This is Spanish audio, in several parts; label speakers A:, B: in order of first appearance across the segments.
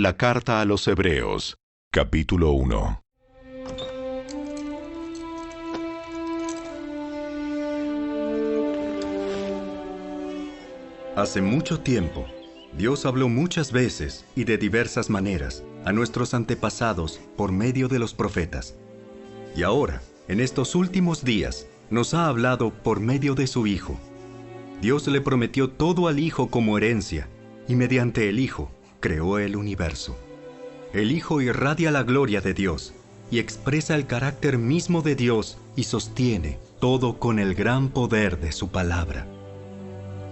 A: La carta a los Hebreos, capítulo 1.
B: Hace mucho tiempo, Dios habló muchas veces y de diversas maneras a nuestros antepasados por medio de los profetas. Y ahora, en estos últimos días, nos ha hablado por medio de su Hijo. Dios le prometió todo al Hijo como herencia, y mediante el Hijo creó el universo. El Hijo irradia la gloria de Dios y expresa el carácter mismo de Dios y sostiene todo con el gran poder de su palabra.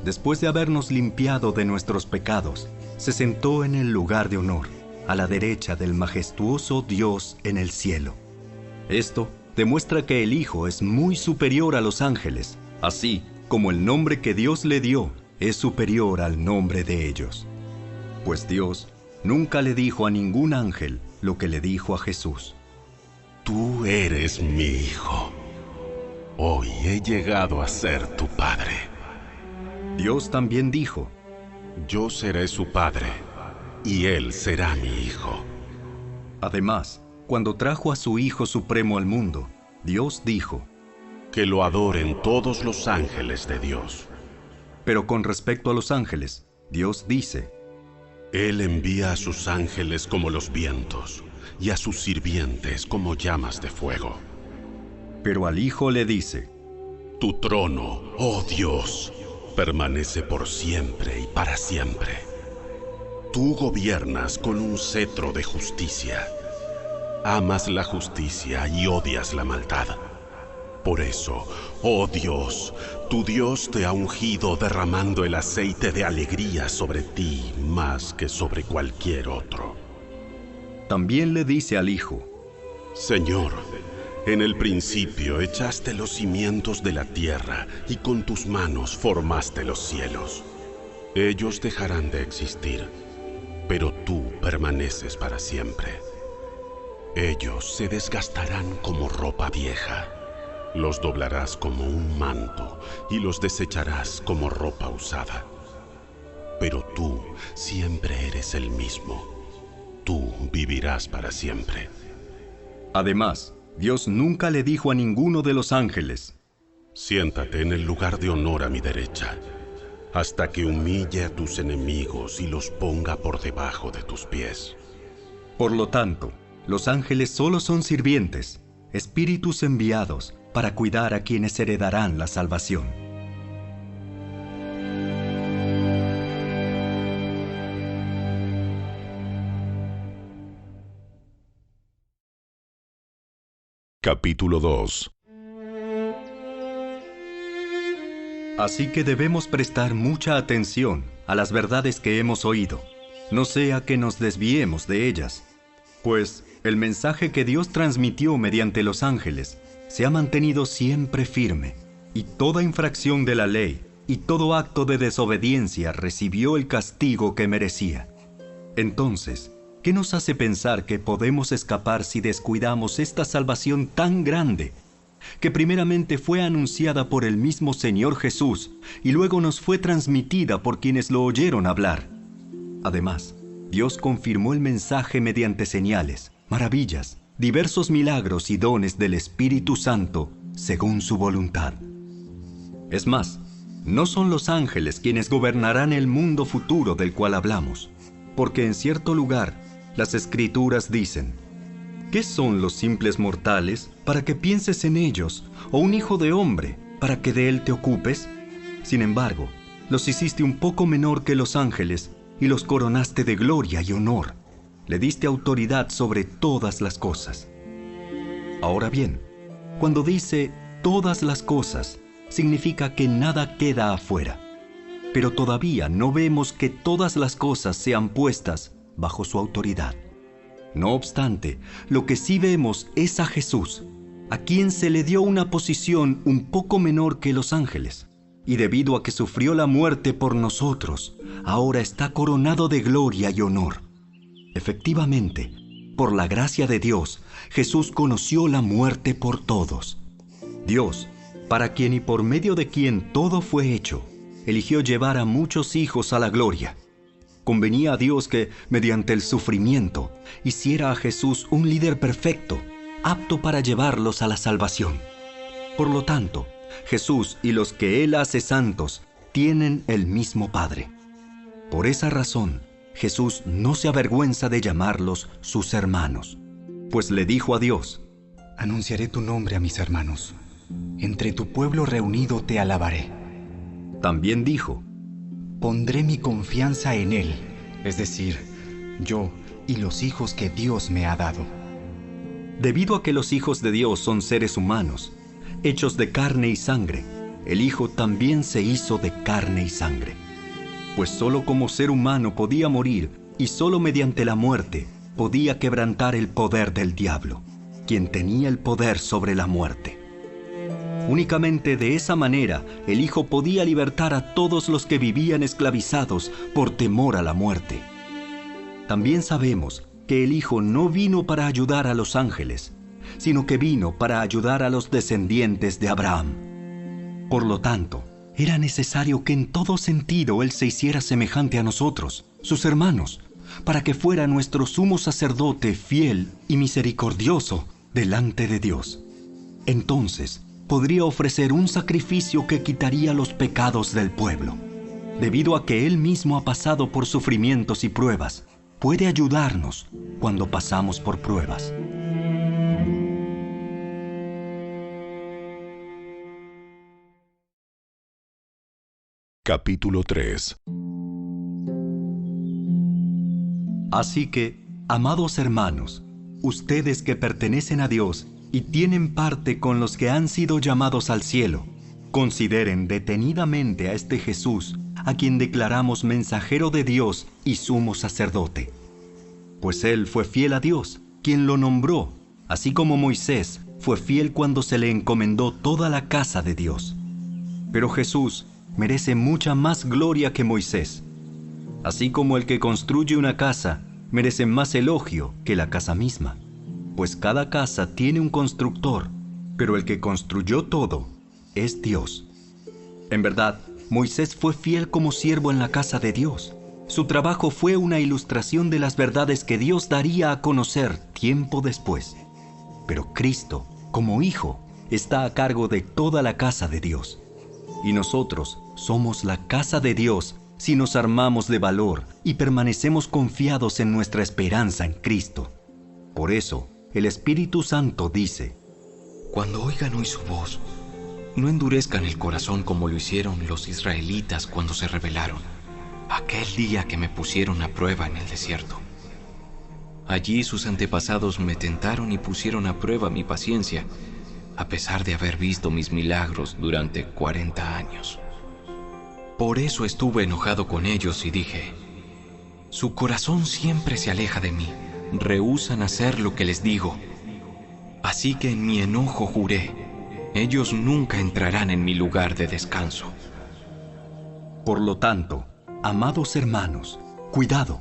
B: Después de habernos limpiado de nuestros pecados, se sentó en el lugar de honor, a la derecha del majestuoso Dios en el cielo. Esto demuestra que el Hijo es muy superior a los ángeles, así como el nombre que Dios le dio es superior al nombre de ellos. Pues Dios nunca le dijo a ningún ángel lo que le dijo a Jesús.
C: Tú eres mi Hijo. Hoy he llegado a ser tu Padre.
B: Dios también dijo,
C: Yo seré su Padre, y Él será mi Hijo.
B: Además, cuando trajo a su Hijo Supremo al mundo, Dios dijo,
C: Que lo adoren todos los ángeles de Dios.
B: Pero con respecto a los ángeles, Dios dice,
C: Él envía a sus ángeles como los vientos, y a sus sirvientes como llamas de fuego.
B: Pero al Hijo le dice,
C: Tu trono, oh Dios, permanece por siempre y para siempre. Tú gobiernas con un cetro de justicia. Amas la justicia y odias la maldad. Por eso, oh Dios, tu Dios te ha ungido derramando el aceite de alegría sobre ti más que sobre cualquier otro.
B: También le dice al Hijo,
C: Señor, en el principio echaste los cimientos de la tierra y con tus manos formaste los cielos. Ellos dejarán de existir, pero tú permaneces para siempre. Ellos se desgastarán como ropa vieja. Los doblarás como un manto y los desecharás como ropa usada. Pero tú siempre eres el mismo. Tú vivirás para siempre.
B: Además, Dios nunca le dijo a ninguno de los ángeles,
C: Siéntate en el lugar de honor a mi derecha, hasta que humille a tus enemigos y los ponga por debajo de tus pies.
B: Por lo tanto, los ángeles solo son sirvientes, espíritus enviados para cuidar a quienes heredarán la salvación.
A: Capítulo 2.
B: Así que debemos prestar mucha atención a las verdades que hemos oído, no sea que nos desviemos de ellas, pues el mensaje que Dios transmitió mediante los ángeles se ha mantenido siempre firme, y toda infracción de la ley y todo acto de desobediencia recibió el castigo que merecía. Entonces, ¿qué nos hace pensar que podemos escapar si descuidamos esta salvación tan grande, que primeramente fue anunciada por el mismo Señor Jesús y luego nos fue transmitida por quienes lo oyeron hablar? Además, Dios confirmó el mensaje mediante señales, maravillas, diversos milagros y dones del Espíritu Santo según su voluntad. Es más, no son los ángeles quienes gobernarán el mundo futuro del cual hablamos, porque en cierto lugar las Escrituras dicen, ¿qué son los simples mortales para que pienses en ellos, o un hijo de hombre para que de él te ocupes? Sin embargo, los hiciste un poco menor que los ángeles y los coronaste de gloria y honor. Le diste autoridad sobre todas las cosas. Ahora bien, cuando dice todas las cosas, significa que nada queda afuera. Pero todavía no vemos que todas las cosas sean puestas bajo su autoridad. No obstante, lo que sí vemos es a Jesús, a quien se le dio una posición un poco menor que los ángeles, y debido a que sufrió la muerte por nosotros, ahora está coronado de gloria y honor. Efectivamente, por la gracia de Dios, Jesús conoció la muerte por todos. Dios, para quien y por medio de quien todo fue hecho, eligió llevar a muchos hijos a la gloria. convenía a Dios que, mediante el sufrimiento, hiciera a Jesús un líder perfecto, apto para llevarlos a la salvación. Por lo tanto, Jesús y los que Él hace santos tienen el mismo Padre. Por esa razón, Jesús no se avergüenza de llamarlos sus hermanos, pues le dijo a Dios:
D: Anunciaré tu nombre a mis hermanos. Entre tu pueblo reunido te alabaré.
B: También dijo:
D: Pondré mi confianza en Él, es decir, yo y los hijos que Dios me ha dado.
B: Debido a que los hijos de Dios son seres humanos, hechos de carne y sangre, el Hijo también se hizo de carne y sangre. Pues solo como ser humano podía morir, y solo mediante la muerte podía quebrantar el poder del diablo, quien tenía el poder sobre la muerte. Únicamente de esa manera el Hijo podía libertar a todos los que vivían esclavizados por temor a la muerte. También sabemos que el Hijo no vino para ayudar a los ángeles, sino que vino para ayudar a los descendientes de Abraham. Por lo tanto, era necesario que en todo sentido Él se hiciera semejante a nosotros, sus hermanos, para que fuera nuestro sumo sacerdote fiel y misericordioso delante de Dios. Entonces, podría ofrecer un sacrificio que quitaría los pecados del pueblo. Debido a que Él mismo ha pasado por sufrimientos y pruebas, puede ayudarnos cuando pasamos por pruebas.
A: Capítulo 3.
B: Así que, amados hermanos, ustedes que pertenecen a Dios y tienen parte con los que han sido llamados al cielo, consideren detenidamente a este Jesús, a quien declaramos mensajero de Dios y sumo sacerdote. Pues Él fue fiel a Dios, quien lo nombró, así como Moisés fue fiel cuando se le encomendó toda la casa de Dios. Pero Jesús merece mucha más gloria que Moisés. Así como el que construye una casa merece más elogio que la casa misma, pues cada casa tiene un constructor, pero el que construyó todo es Dios. En verdad, Moisés fue fiel como siervo en la casa de Dios. Su trabajo fue una ilustración de las verdades que Dios daría a conocer tiempo después. Pero Cristo, como Hijo, está a cargo de toda la casa de Dios. Y nosotros somos la casa de Dios si nos armamos de valor y permanecemos confiados en nuestra esperanza en Cristo. Por eso, el Espíritu Santo dice:
E: Cuando oigan hoy su voz, no endurezcan el corazón como lo hicieron los israelitas cuando se rebelaron, aquel día que me pusieron a prueba en el desierto. Allí sus antepasados me tentaron y pusieron a prueba mi paciencia, a pesar de haber visto mis milagros durante 40 años. Por eso estuve enojado con ellos y dije: su corazón siempre se aleja de mí, rehúsan hacer lo que les digo. Así que en mi enojo juré: ellos nunca entrarán en mi lugar de descanso.
B: Por lo tanto, amados hermanos, cuidado.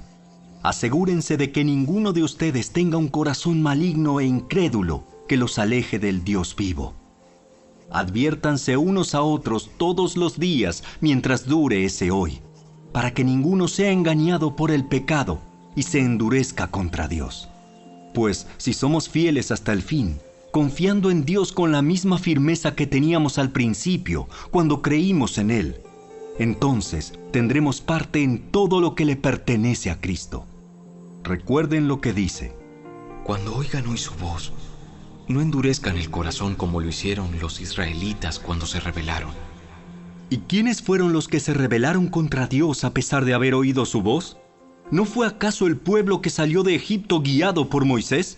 B: Asegúrense de que ninguno de ustedes tenga un corazón maligno e incrédulo que los aleje del Dios vivo. Adviértanse unos a otros todos los días mientras dure ese hoy, para que ninguno sea engañado por el pecado y se endurezca contra Dios. Pues si somos fieles hasta el fin, confiando en Dios con la misma firmeza que teníamos al principio cuando creímos en Él, entonces tendremos parte en todo lo que le pertenece a Cristo. Recuerden lo que dice:
E: Cuando oigan hoy su voz, no endurezcan el corazón como lo hicieron los israelitas cuando se rebelaron.
B: ¿Y quiénes fueron los que se rebelaron contra Dios a pesar de haber oído su voz? ¿No fue acaso el pueblo que salió de Egipto guiado por Moisés?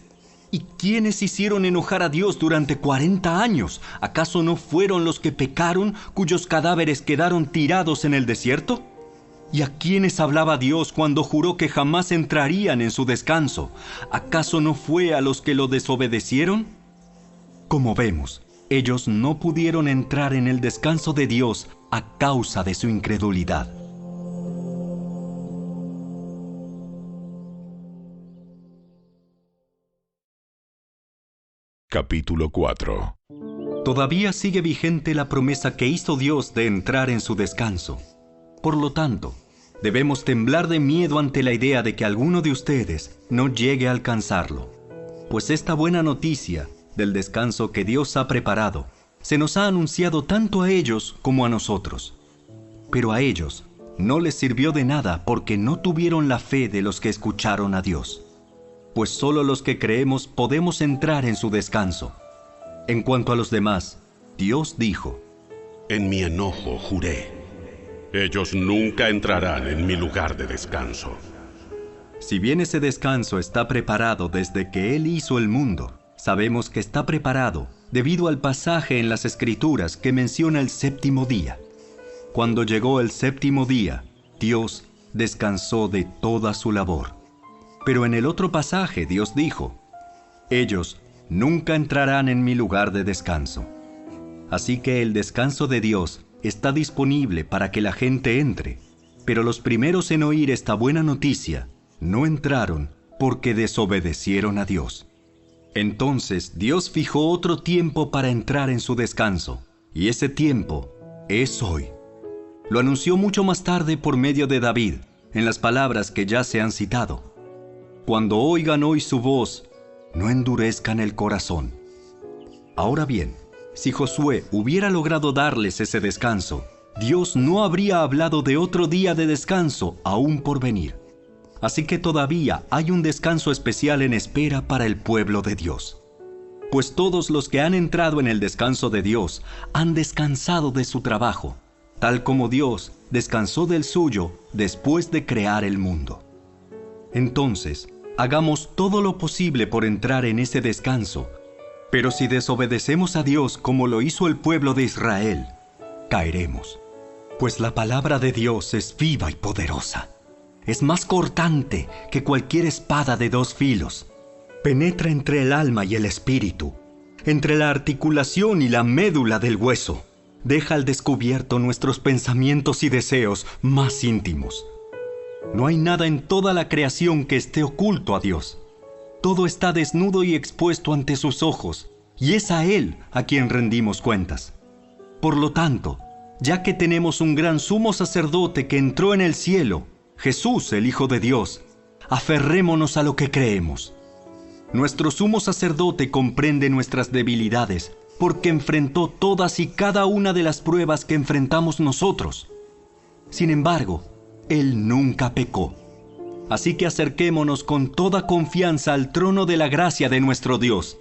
B: ¿Y quiénes hicieron enojar a Dios durante 40 años? ¿Acaso no fueron los que pecaron, cuyos cadáveres quedaron tirados en el desierto? ¿Y a quiénes hablaba Dios cuando juró que jamás entrarían en su descanso? ¿Acaso no fue a los que lo desobedecieron? Como vemos, ellos no pudieron entrar en el descanso de Dios a causa de su incredulidad.
A: Capítulo 4.
B: Todavía sigue vigente la promesa que hizo Dios de entrar en su descanso. Por lo tanto, debemos temblar de miedo ante la idea de que alguno de ustedes no llegue a alcanzarlo. Pues esta buena noticia del descanso que Dios ha preparado se nos ha anunciado tanto a ellos como a nosotros. Pero a ellos no les sirvió de nada porque no tuvieron la fe de los que escucharon a Dios. Pues solo los que creemos podemos entrar en su descanso. En cuanto a los demás, Dios dijo:
C: En mi enojo juré, ellos nunca entrarán en mi lugar de descanso.
B: Si bien ese descanso está preparado desde que Él hizo el mundo, sabemos que está preparado debido al pasaje en las Escrituras que menciona el séptimo día. Cuando llegó el séptimo día, Dios descansó de toda su labor. Pero en el otro pasaje Dios dijo: ellos nunca entrarán en mi lugar de descanso. Así que el descanso de Dios está disponible para que la gente entre, pero los primeros en oír esta buena noticia no entraron porque desobedecieron a Dios. Entonces Dios fijó otro tiempo para entrar en su descanso, y ese tiempo es hoy. Lo anunció mucho más tarde por medio de David, en las palabras que ya se han citado: Cuando oigan hoy su voz, no endurezcan el corazón. Ahora bien, si Josué hubiera logrado darles ese descanso, Dios no habría hablado de otro día de descanso aún por venir. Así que todavía hay un descanso especial en espera para el pueblo de Dios. Pues todos los que han entrado en el descanso de Dios han descansado de su trabajo, tal como Dios descansó del suyo después de crear el mundo. Entonces, hagamos todo lo posible por entrar en ese descanso. Pero si desobedecemos a Dios como lo hizo el pueblo de Israel, caeremos. Pues la palabra de Dios es viva y poderosa. Es más cortante que cualquier espada de 2 filos. Penetra entre el alma y el espíritu, entre la articulación y la médula del hueso. Deja al descubierto nuestros pensamientos y deseos más íntimos. No hay nada en toda la creación que esté oculto a Dios. Todo está desnudo y expuesto ante sus ojos, y es a Él a quien rendimos cuentas. Por lo tanto, ya que tenemos un gran sumo sacerdote que entró en el cielo, Jesús, el Hijo de Dios, aferrémonos a lo que creemos. Nuestro sumo sacerdote comprende nuestras debilidades, porque enfrentó todas y cada una de las pruebas que enfrentamos nosotros. Sin embargo, Él nunca pecó. Así que acerquémonos con toda confianza al trono de la gracia de nuestro Dios.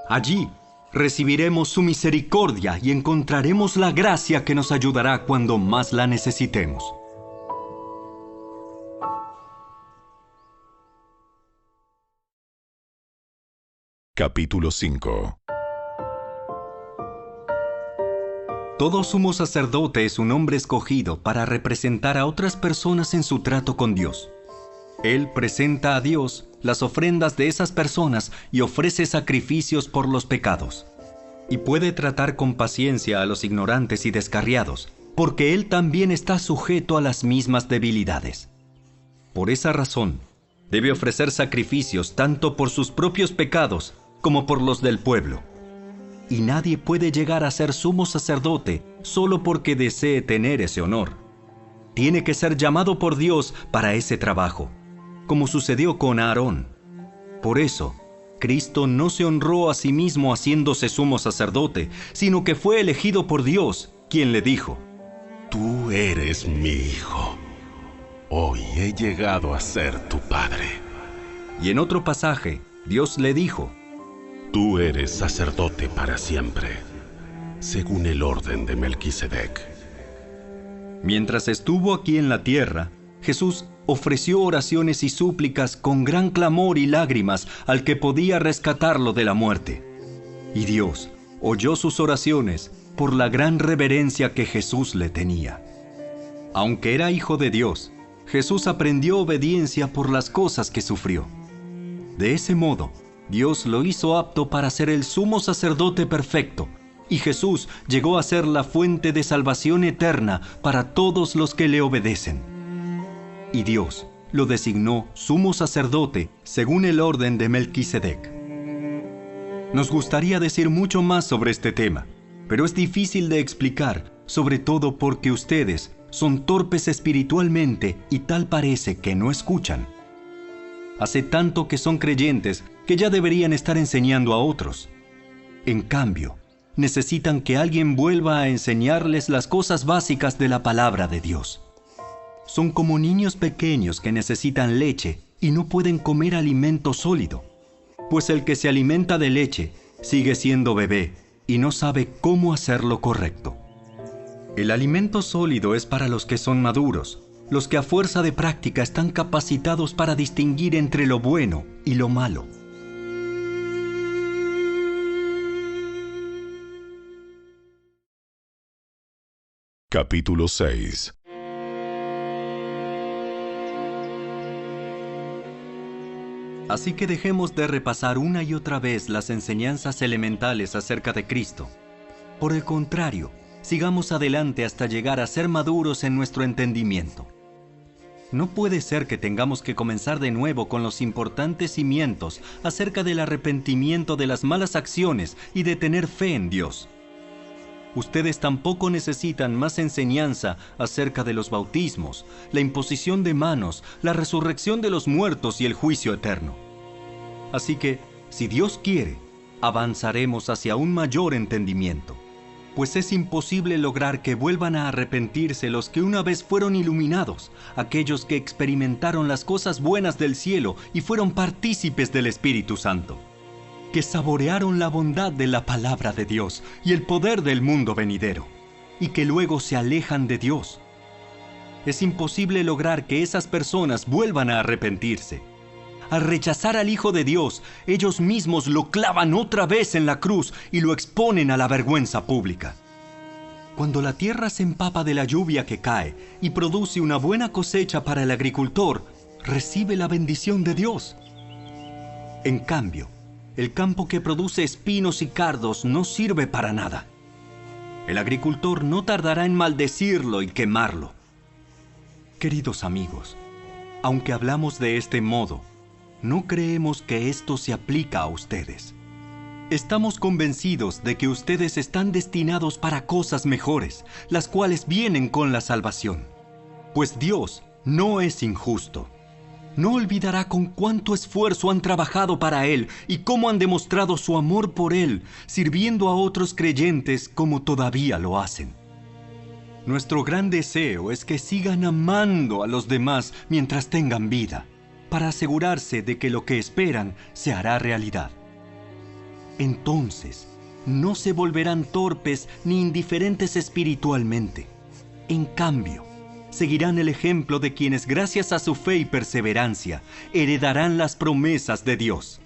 B: Allí recibiremos su misericordia y encontraremos la gracia que nos ayudará cuando más la necesitemos.
A: Capítulo 5.
B: Todo sumo sacerdote es un hombre escogido para representar a otras personas en su trato con Dios. Él presenta a Dios las ofrendas de esas personas y ofrece sacrificios por los pecados. Y puede tratar con paciencia a los ignorantes y descarriados, porque Él también está sujeto a las mismas debilidades. Por esa razón, debe ofrecer sacrificios tanto por sus propios pecados como por los del pueblo. Y nadie puede llegar a ser sumo sacerdote solo porque desee tener ese honor. Tiene que ser llamado por Dios para ese trabajo, como sucedió con Aarón. Por eso, Cristo no se honró a sí mismo haciéndose sumo sacerdote, sino que fue elegido por Dios, quien le dijo:
C: Tú eres mi hijo. Hoy he llegado a ser tu padre.
B: Y en otro pasaje, Dios le dijo:
C: Tú eres sacerdote para siempre, según el orden de Melquisedec.
B: Mientras estuvo aquí en la tierra, Jesús ofreció oraciones y súplicas con gran clamor y lágrimas al que podía rescatarlo de la muerte. Y Dios oyó sus oraciones por la gran reverencia que Jesús le tenía. Aunque era hijo de Dios, Jesús aprendió obediencia por las cosas que sufrió. De ese modo, Dios lo hizo apto para ser el sumo sacerdote perfecto, y Jesús llegó a ser la fuente de salvación eterna para todos los que le obedecen. Y Dios lo designó sumo sacerdote según el orden de Melquisedec. Nos gustaría decir mucho más sobre este tema, pero es difícil de explicar, sobre todo porque ustedes son torpes espiritualmente y tal parece que no escuchan. Hace tanto que son creyentes que ya deberían estar enseñando a otros. En cambio, necesitan que alguien vuelva a enseñarles las cosas básicas de la palabra de Dios. Son como niños pequeños que necesitan leche y no pueden comer alimento sólido, pues el que se alimenta de leche sigue siendo bebé y no sabe cómo hacer lo correcto. El alimento sólido es para los que son maduros, los que a fuerza de práctica están capacitados para distinguir entre lo bueno y lo malo.
A: Capítulo 6.
B: Así que dejemos de repasar una y otra vez las enseñanzas elementales acerca de Cristo. Por el contrario, sigamos adelante hasta llegar a ser maduros en nuestro entendimiento. No puede ser que tengamos que comenzar de nuevo con los importantes cimientos acerca del arrepentimiento de las malas acciones y de tener fe en Dios. Ustedes tampoco necesitan más enseñanza acerca de los bautismos, la imposición de manos, la resurrección de los muertos y el juicio eterno. Así que, si Dios quiere, avanzaremos hacia un mayor entendimiento, pues es imposible lograr que vuelvan a arrepentirse los que una vez fueron iluminados, aquellos que experimentaron las cosas buenas del cielo y fueron partícipes del Espíritu Santo, que saborearon la bondad de la palabra de Dios y el poder del mundo venidero, y que luego se alejan de Dios. Es imposible lograr que esas personas vuelvan a arrepentirse. Al rechazar al Hijo de Dios, ellos mismos lo clavan otra vez en la cruz y lo exponen a la vergüenza pública. Cuando la tierra se empapa de la lluvia que cae y produce una buena cosecha para el agricultor, recibe la bendición de Dios. En cambio, el campo que produce espinos y cardos no sirve para nada. El agricultor no tardará en maldecirlo y quemarlo. Queridos amigos, aunque hablamos de este modo, no creemos que esto se aplica a ustedes. Estamos convencidos de que ustedes están destinados para cosas mejores, las cuales vienen con la salvación. Pues Dios no es injusto. No olvidará con cuánto esfuerzo han trabajado para Él y cómo han demostrado su amor por Él, sirviendo a otros creyentes como todavía lo hacen. Nuestro gran deseo es que sigan amando a los demás mientras tengan vida, para asegurarse de que lo que esperan se hará realidad. Entonces, no se volverán torpes ni indiferentes espiritualmente. En cambio, seguirán el ejemplo de quienes, gracias a su fe y perseverancia, heredarán las promesas de Dios.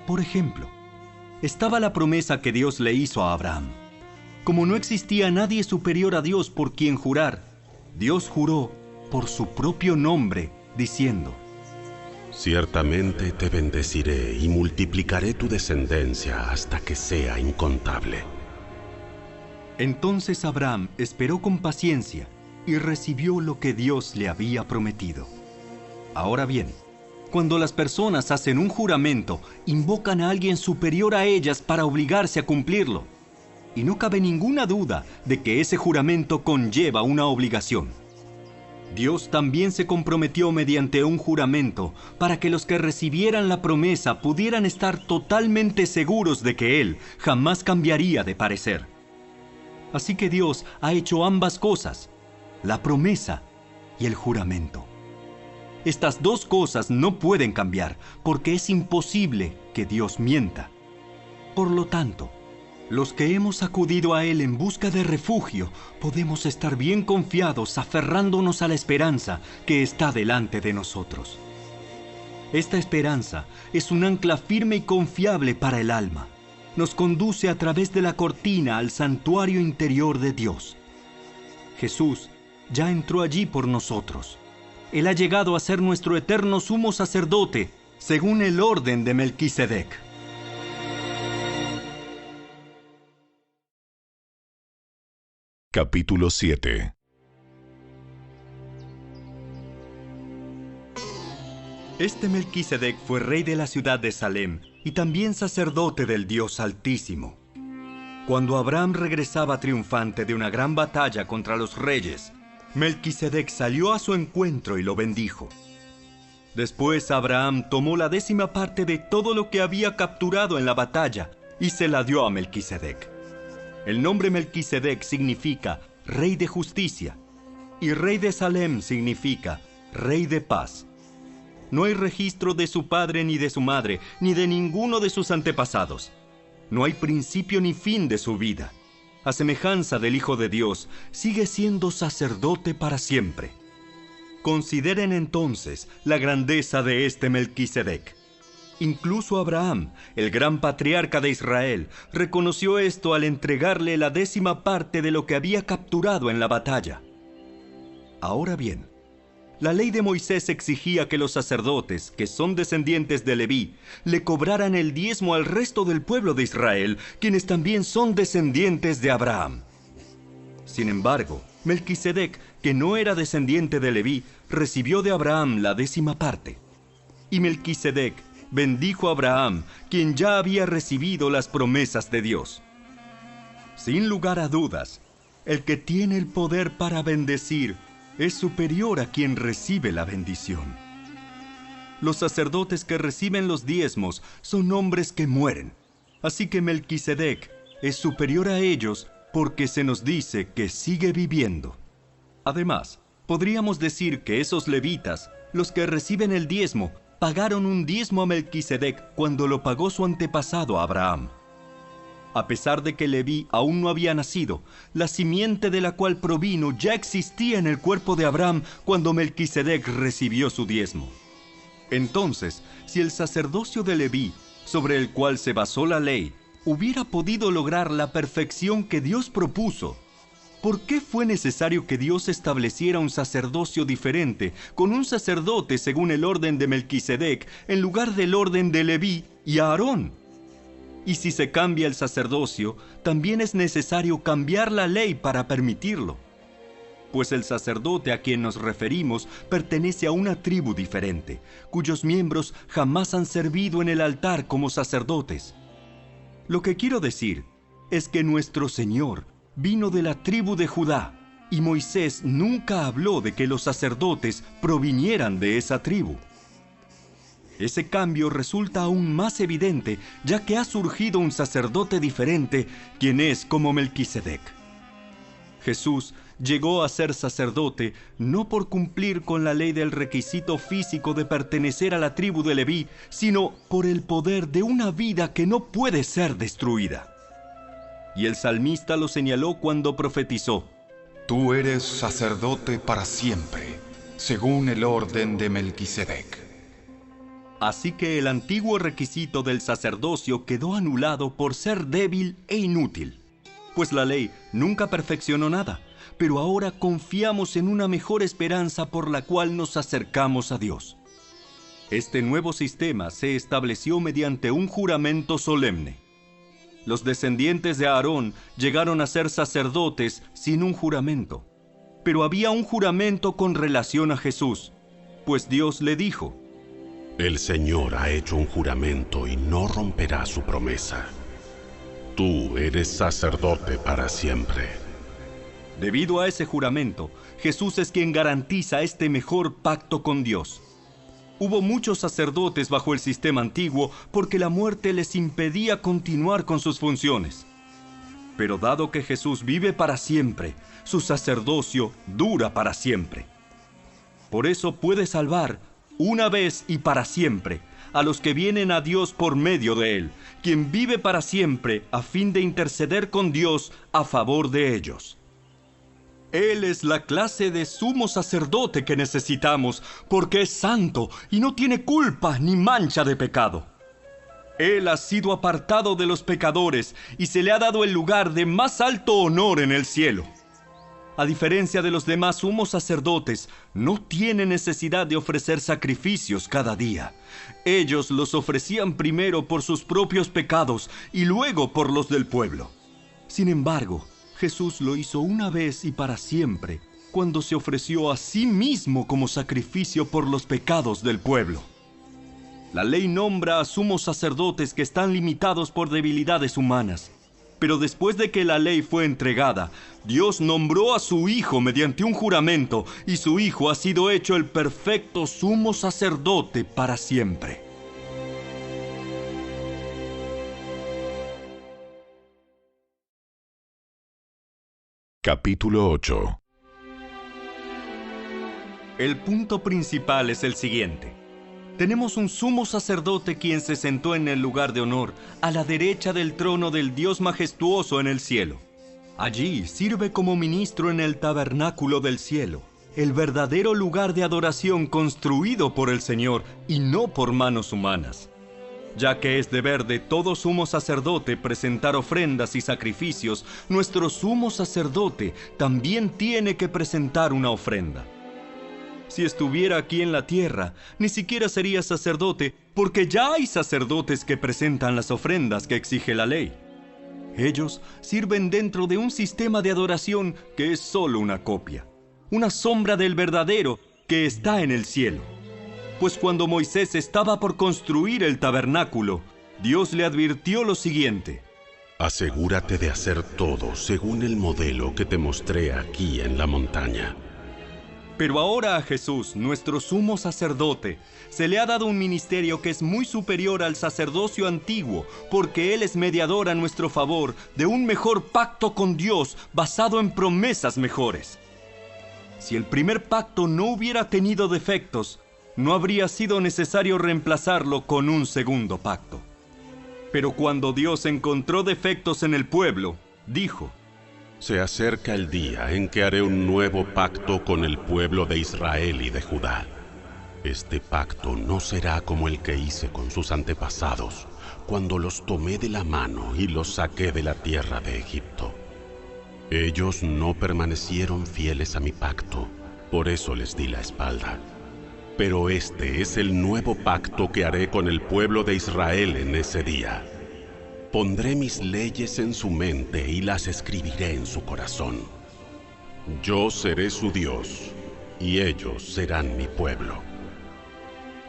B: Por ejemplo, estaba la promesa que Dios le hizo a Abraham. Como no existía nadie superior a Dios por quien jurar, Dios juró por su propio nombre, diciendo:
C: Ciertamente te bendeciré y multiplicaré tu descendencia hasta que sea incontable.
B: Entonces Abraham esperó con paciencia y recibió lo que Dios le había prometido. Ahora bien, cuando las personas hacen un juramento, invocan a alguien superior a ellas para obligarse a cumplirlo. Y no cabe ninguna duda de que ese juramento conlleva una obligación. Dios también se comprometió mediante un juramento para que los que recibieran la promesa pudieran estar totalmente seguros de que Él jamás cambiaría de parecer. Así que Dios ha hecho ambas cosas, la promesa y el juramento. Estas dos cosas no pueden cambiar porque es imposible que Dios mienta. Por lo tanto, los que hemos acudido a Él en busca de refugio, podemos estar bien confiados aferrándonos a la esperanza que está delante de nosotros. Esta esperanza es un ancla firme y confiable para el alma. Nos conduce a través de la cortina al santuario interior de Dios. Jesús ya entró allí por nosotros. Él ha llegado a ser nuestro eterno sumo sacerdote, según el orden de Melquisedec.
A: Capítulo 7.
B: Este Melquisedec fue rey de la ciudad de Salem y también sacerdote del Dios Altísimo. Cuando Abraham regresaba triunfante de una gran batalla contra los reyes, Melquisedec salió a su encuentro y lo bendijo. Después Abraham tomó la 10ª parte de todo lo que había capturado en la batalla y se la dio a Melquisedec. El nombre Melquisedec significa Rey de Justicia, y Rey de Salem significa Rey de Paz. No hay registro de su padre ni de su madre, ni de ninguno de sus antepasados. No hay principio ni fin de su vida. A semejanza del Hijo de Dios, sigue siendo sacerdote para siempre. Consideren entonces la grandeza de este Melquisedec. Incluso Abraham, el gran patriarca de Israel, reconoció esto al entregarle la 10ª parte de lo que había capturado en la batalla. Ahora bien, la ley de Moisés exigía que los sacerdotes, que son descendientes de Leví, le cobraran el diezmo al resto del pueblo de Israel, quienes también son descendientes de Abraham. Sin embargo, Melquisedec, que no era descendiente de Leví, recibió de Abraham la 10ª parte. Y Melquisedec bendijo a Abraham, quien ya había recibido las promesas de Dios. Sin lugar a dudas, el que tiene el poder para bendecir es superior a quien recibe la bendición. Los sacerdotes que reciben los diezmos son hombres que mueren, así que Melquisedec es superior a ellos porque se nos dice que sigue viviendo. Además, podríamos decir que esos levitas, los que reciben el diezmo, pagaron un diezmo a Melquisedec cuando lo pagó su antepasado Abraham. A pesar de que Leví aún no había nacido, la simiente de la cual provino ya existía en el cuerpo de Abraham cuando Melquisedec recibió su diezmo. Entonces, si el sacerdocio de Leví, sobre el cual se basó la ley, hubiera podido lograr la perfección que Dios propuso, ¿por qué fue necesario que Dios estableciera un sacerdocio diferente, con un sacerdote según el orden de Melquisedec, en lugar del orden de Leví y Aarón? Y si se cambia el sacerdocio, también es necesario cambiar la ley para permitirlo. Pues el sacerdote a quien nos referimos pertenece a una tribu diferente, cuyos miembros jamás han servido en el altar como sacerdotes. Lo que quiero decir es que nuestro Señor vino de la tribu de Judá, y Moisés nunca habló de que los sacerdotes provinieran de esa tribu. Ese cambio resulta aún más evidente, ya que ha surgido un sacerdote diferente, quien es como Melquisedec. Jesús llegó a ser sacerdote no por cumplir con la ley del requisito físico de pertenecer a la tribu de Leví, sino por el poder de una vida que no puede ser destruida. Y el salmista lo señaló cuando profetizó:
D: Tú eres sacerdote para siempre, según el orden de Melquisedec.
B: Así que el antiguo requisito del sacerdocio quedó anulado por ser débil e inútil, pues la ley nunca perfeccionó nada, pero ahora confiamos en una mejor esperanza por la cual nos acercamos a Dios. Este nuevo sistema se estableció mediante un juramento solemne. Los descendientes de Aarón llegaron a ser sacerdotes sin un juramento, pero había un juramento con relación a Jesús, pues Dios le dijo:
C: El Señor ha hecho un juramento y no romperá su promesa. Tú eres sacerdote para siempre.
B: Debido a ese juramento, Jesús es quien garantiza este mejor pacto con Dios. Hubo muchos sacerdotes bajo el sistema antiguo porque la muerte les impedía continuar con sus funciones. Pero dado que Jesús vive para siempre, su sacerdocio dura para siempre. Por eso puede salvar, una vez y para siempre, a los que vienen a Dios por medio de Él, quien vive para siempre a fin de interceder con Dios a favor de ellos. Él es la clase de sumo sacerdote que necesitamos, porque es santo y no tiene culpa ni mancha de pecado. Él ha sido apartado de los pecadores y se le ha dado el lugar de más alto honor en el cielo. A diferencia de los demás sumos sacerdotes, no tiene necesidad de ofrecer sacrificios cada día. Ellos los ofrecían primero por sus propios pecados y luego por los del pueblo. Sin embargo, Jesús lo hizo una vez y para siempre, cuando se ofreció a sí mismo como sacrificio por los pecados del pueblo. La ley nombra a sumos sacerdotes que están limitados por debilidades humanas, Pero después de que la ley fue entregada, Dios nombró a su Hijo mediante un juramento, y su Hijo ha sido hecho el perfecto sumo sacerdote para siempre.
A: Capítulo 8.
B: El punto principal es el siguiente. Tenemos un sumo sacerdote quien se sentó en el lugar de honor, a la derecha del trono del Dios majestuoso en el cielo. Allí sirve como ministro en el tabernáculo del cielo, el verdadero lugar de adoración construido por el Señor y no por manos humanas. Ya que es deber de todo sumo sacerdote presentar ofrendas y sacrificios, nuestro sumo sacerdote también tiene que presentar una ofrenda. Si estuviera aquí en la tierra, ni siquiera sería sacerdote, porque ya hay sacerdotes que presentan las ofrendas que exige la ley. Ellos sirven dentro de un sistema de adoración que es solo una copia, una sombra del verdadero que está en el cielo. Pues cuando Moisés estaba por construir el tabernáculo, Dios le advirtió lo siguiente:
C: asegúrate de hacer todo según el modelo que te mostré aquí en la montaña.
B: Pero ahora a Jesús, nuestro sumo sacerdote, se le ha dado un ministerio que es muy superior al sacerdocio antiguo, porque Él es mediador a nuestro favor de un mejor pacto con Dios basado en promesas mejores. Si el primer pacto no hubiera tenido defectos, no habría sido necesario reemplazarlo con un segundo pacto. Pero cuando Dios encontró defectos en el pueblo, dijo:
C: se acerca el día en que haré un nuevo pacto con el pueblo de Israel y de Judá. Este pacto no será como el que hice con sus antepasados, cuando los tomé de la mano y los saqué de la tierra de Egipto. Ellos no permanecieron fieles a mi pacto, por eso les di la espalda. Pero este es el nuevo pacto que haré con el pueblo de Israel en ese día. Pondré mis leyes en su mente y las escribiré en su corazón. Yo seré su Dios, y ellos serán mi pueblo.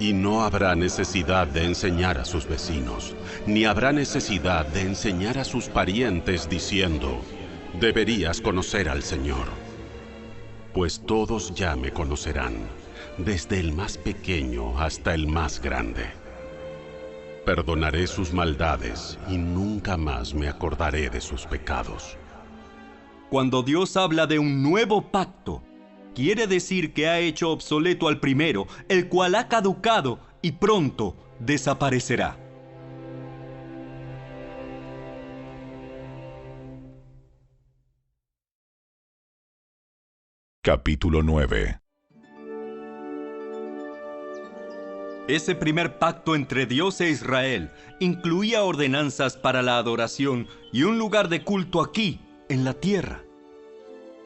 C: Y no habrá necesidad de enseñar a sus vecinos, ni habrá necesidad de enseñar a sus parientes diciendo: deberías conocer al Señor. Pues todos ya me conocerán, desde el más pequeño hasta el más grande. Perdonaré sus maldades y nunca más me acordaré de sus pecados.
B: Cuando Dios habla de un nuevo pacto, quiere decir que ha hecho obsoleto al primero, el cual ha caducado y pronto desaparecerá.
A: Capítulo 9.
B: Ese primer pacto entre Dios e Israel incluía ordenanzas para la adoración y un lugar de culto aquí, en la tierra.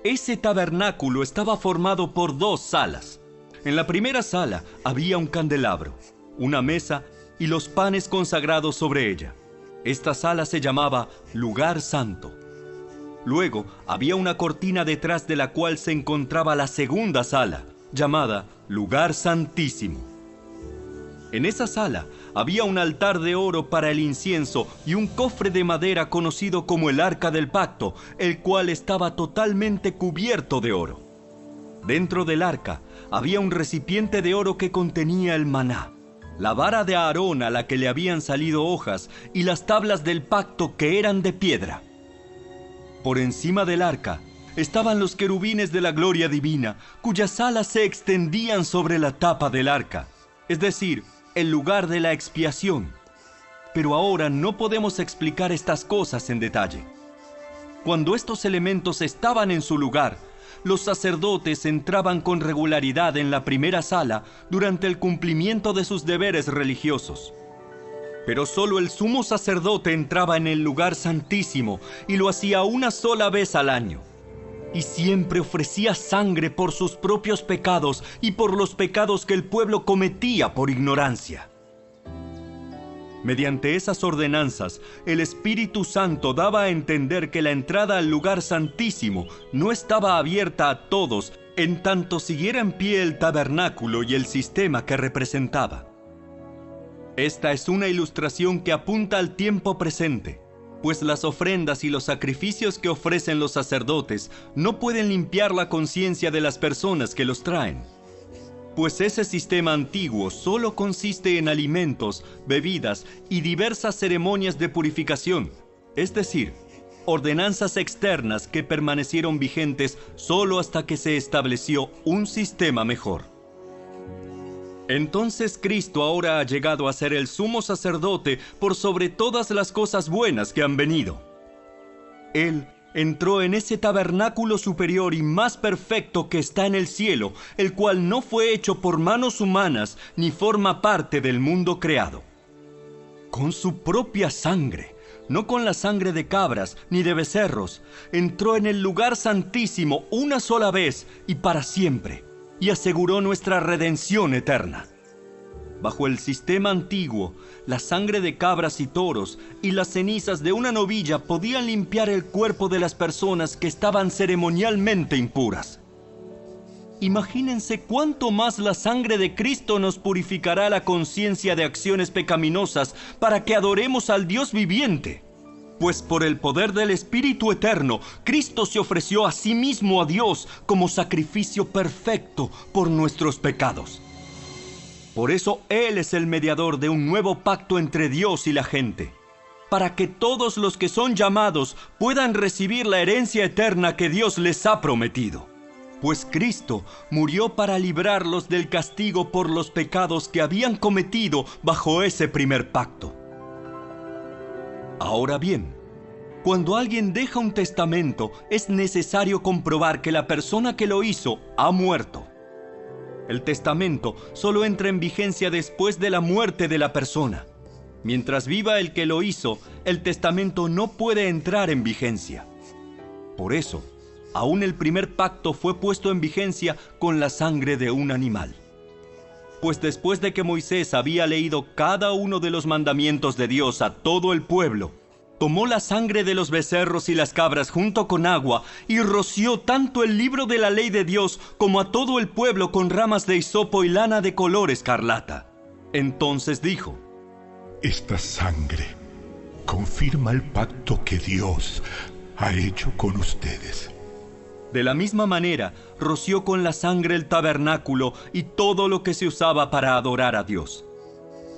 B: Ese tabernáculo estaba formado por 2 salas. En la primera sala había un candelabro, una mesa y los panes consagrados sobre ella. Esta sala se llamaba Lugar Santo. Luego había una cortina detrás de la cual se encontraba la segunda sala, llamada Lugar Santísimo. En esa sala había un altar de oro para el incienso y un cofre de madera conocido como el Arca del Pacto, el cual estaba totalmente cubierto de oro. Dentro del arca había un recipiente de oro que contenía el maná, la vara de Aarón a la que le habían salido hojas y las tablas del pacto que eran de piedra. Por encima del arca estaban los querubines de la gloria divina, cuyas alas se extendían sobre la tapa del arca, es decir, el lugar de la expiación. Pero ahora no podemos explicar estas cosas en detalle. Cuando estos elementos estaban en su lugar, los sacerdotes entraban con regularidad en la primera sala durante el cumplimiento de sus deberes religiosos. Pero solo el sumo sacerdote entraba en el lugar santísimo y lo hacía una sola vez al año. Y siempre ofrecía sangre por sus propios pecados y por los pecados que el pueblo cometía por ignorancia. Mediante esas ordenanzas, el Espíritu Santo daba a entender que la entrada al lugar santísimo no estaba abierta a todos, en tanto siguiera en pie el tabernáculo y el sistema que representaba. Esta es una ilustración que apunta al tiempo presente. pues las ofrendas y los sacrificios que ofrecen los sacerdotes no pueden limpiar la conciencia de las personas que los traen. Pues ese sistema antiguo solo consiste en alimentos, bebidas y diversas ceremonias de purificación, es decir, ordenanzas externas que permanecieron vigentes solo hasta que se estableció un sistema mejor. Entonces Cristo ahora ha llegado a ser el sumo sacerdote por sobre todas las cosas buenas que han venido. Él entró en ese tabernáculo superior y más perfecto que está en el cielo, el cual no fue hecho por manos humanas ni forma parte del mundo creado. Con su propia sangre, no con la sangre de cabras ni de becerros, entró en el lugar santísimo una sola vez y para siempre, y aseguró nuestra redención eterna. Bajo el sistema antiguo, la sangre de cabras y toros y las cenizas de una novilla podían limpiar el cuerpo de las personas que estaban ceremonialmente impuras. Imagínense cuánto más la sangre de Cristo nos purificará la conciencia de acciones pecaminosas para que adoremos al Dios viviente. Pues por el poder del Espíritu Eterno, Cristo se ofreció a sí mismo a Dios como sacrificio perfecto por nuestros pecados. Por eso Él es el mediador de un nuevo pacto entre Dios y la gente, para que todos los que son llamados puedan recibir la herencia eterna que Dios les ha prometido. Pues Cristo murió para librarlos del castigo por los pecados que habían cometido bajo ese primer pacto. Ahora bien, cuando alguien deja un testamento, es necesario comprobar que la persona que lo hizo ha muerto. El testamento solo entra en vigencia después de la muerte de la persona. Mientras viva el que lo hizo, el testamento no puede entrar en vigencia. Por eso, aún el primer pacto fue puesto en vigencia con la sangre de un animal. Pues después de que Moisés había leído cada uno de los mandamientos de Dios a todo el pueblo, tomó la sangre de los becerros y las cabras junto con agua y roció tanto el libro de la ley de Dios como a todo el pueblo con ramas de hisopo y lana de color escarlata. Entonces dijo:
A: Esta sangre confirma el pacto que Dios ha hecho con ustedes.
B: De la misma manera, roció con la sangre el tabernáculo y todo lo que se usaba para adorar a Dios.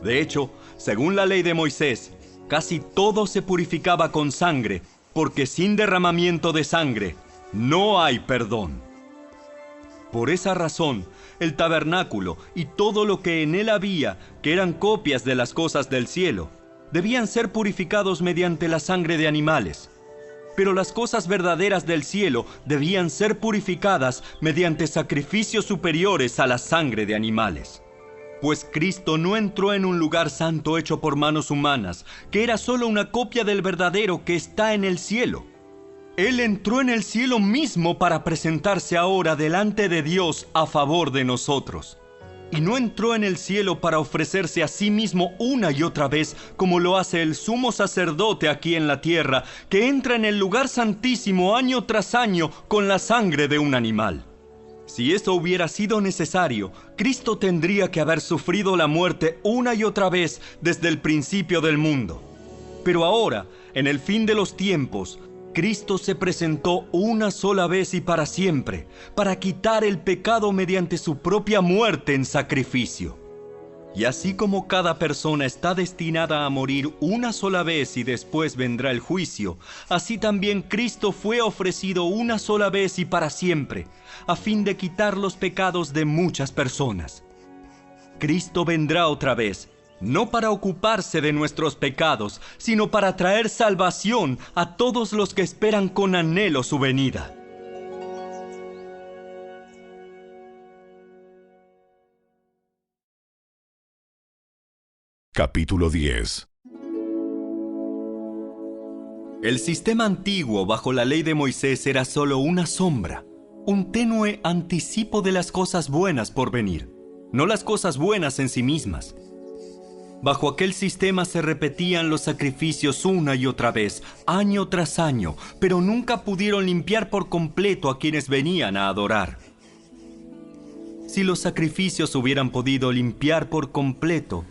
B: De hecho, según la ley de Moisés, casi todo se purificaba con sangre, porque sin derramamiento de sangre no hay perdón. Por esa razón, el tabernáculo y todo lo que en él había, que eran copias de las cosas del cielo, debían ser purificados mediante la sangre de animales. Pero las cosas verdaderas del cielo debían ser purificadas mediante sacrificios superiores a la sangre de animales. Pues Cristo no entró en un lugar santo hecho por manos humanas, que era solo una copia del verdadero que está en el cielo. Él entró en el cielo mismo para presentarse ahora delante de Dios a favor de nosotros. Y no entró en el cielo para ofrecerse a sí mismo una y otra vez, como lo hace el sumo sacerdote aquí en la tierra, que entra en el lugar santísimo año tras año con la sangre de un animal. Si eso hubiera sido necesario, Cristo tendría que haber sufrido la muerte una y otra vez desde el principio del mundo. Pero ahora, en el fin de los tiempos, Cristo se presentó una sola vez y para siempre, para quitar el pecado mediante su propia muerte en sacrificio. Y así como cada persona está destinada a morir una sola vez y después vendrá el juicio, así también Cristo fue ofrecido una sola vez y para siempre, a fin de quitar los pecados de muchas personas. Cristo vendrá otra vez, no para ocuparse de nuestros pecados, sino para traer salvación a todos los que esperan con anhelo su venida.
A: Capítulo 10.
B: El sistema antiguo bajo la ley de Moisés era solo una sombra, un tenue anticipo de las cosas buenas por venir, no las cosas buenas en sí mismas. Bajo aquel sistema se repetían los sacrificios una y otra vez, año tras año, pero nunca pudieron limpiar por completo a quienes venían a adorar. Si los sacrificios hubieran podido limpiar por completo,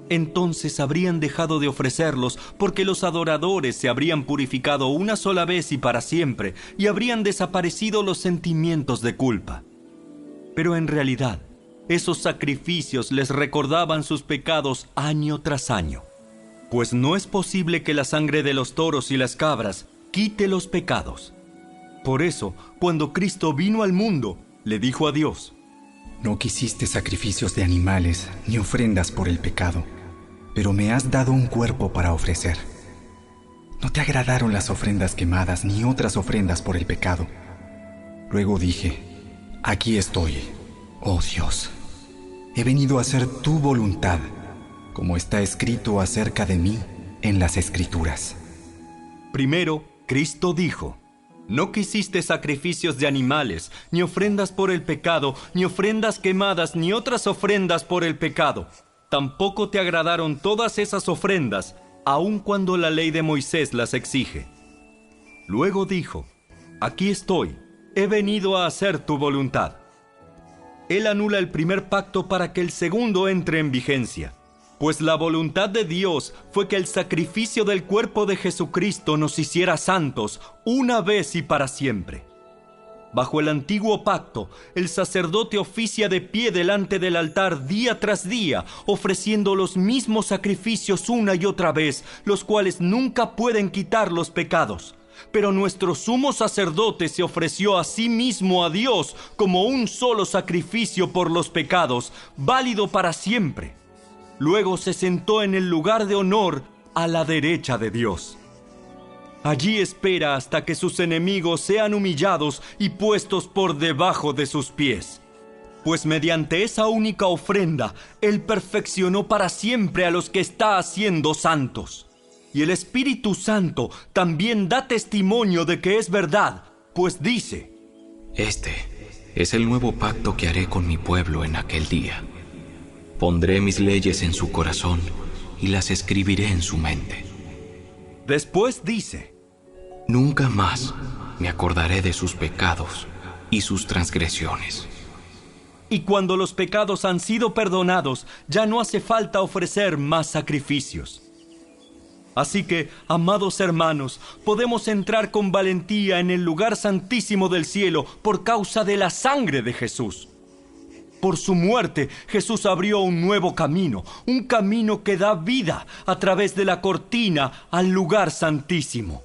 B: entonces habrían dejado de ofrecerlos, porque los adoradores se habrían purificado una sola vez y para siempre, y habrían desaparecido los sentimientos de culpa. Pero en realidad, esos sacrificios les recordaban sus pecados año tras año, pues no es posible que la sangre de los toros y las cabras quite los pecados. Por eso, cuando Cristo vino al mundo, le dijo a Dios:
D: No quisiste sacrificios de animales ni ofrendas por el pecado, pero me has dado un cuerpo para ofrecer. No te agradaron las ofrendas quemadas ni otras ofrendas por el pecado. Luego dije: Aquí estoy, oh Dios. He venido a hacer tu voluntad, como está escrito acerca de mí en las Escrituras.
B: Primero, Cristo dijo: No quisiste sacrificios de animales, ni ofrendas por el pecado, ni ofrendas quemadas, ni otras ofrendas por el pecado. Tampoco te agradaron todas esas ofrendas, aun cuando la ley de Moisés las exige. Luego dijo: Aquí estoy, he venido a hacer tu voluntad. Él anula el primer pacto para que el segundo entre en vigencia, pues la voluntad de Dios fue que el sacrificio del cuerpo de Jesucristo nos hiciera santos una vez y para siempre. Bajo el antiguo pacto, el sacerdote oficia de pie delante del altar día tras día, ofreciendo los mismos sacrificios una y otra vez, los cuales nunca pueden quitar los pecados. Pero nuestro sumo sacerdote se ofreció a sí mismo a Dios como un solo sacrificio por los pecados, válido para siempre. Luego se sentó en el lugar de honor a la derecha de Dios. Allí espera hasta que sus enemigos sean humillados y puestos por debajo de sus pies. Pues mediante esa única ofrenda, Él perfeccionó para siempre a los que está haciendo santos. Y el Espíritu Santo también da testimonio de que es verdad, pues dice:
E: Este es el nuevo pacto que haré con mi pueblo en aquel día. Pondré mis leyes en su corazón y las escribiré en su mente.
B: Después dice:
E: Nunca más me acordaré de sus pecados y sus transgresiones.
B: Y cuando los pecados han sido perdonados, ya no hace falta ofrecer más sacrificios. Así que, amados hermanos, podemos entrar con valentía en el lugar santísimo del cielo por causa de la sangre de Jesús. Por su muerte, Jesús abrió un nuevo camino, un camino que da vida a través de la cortina al lugar santísimo.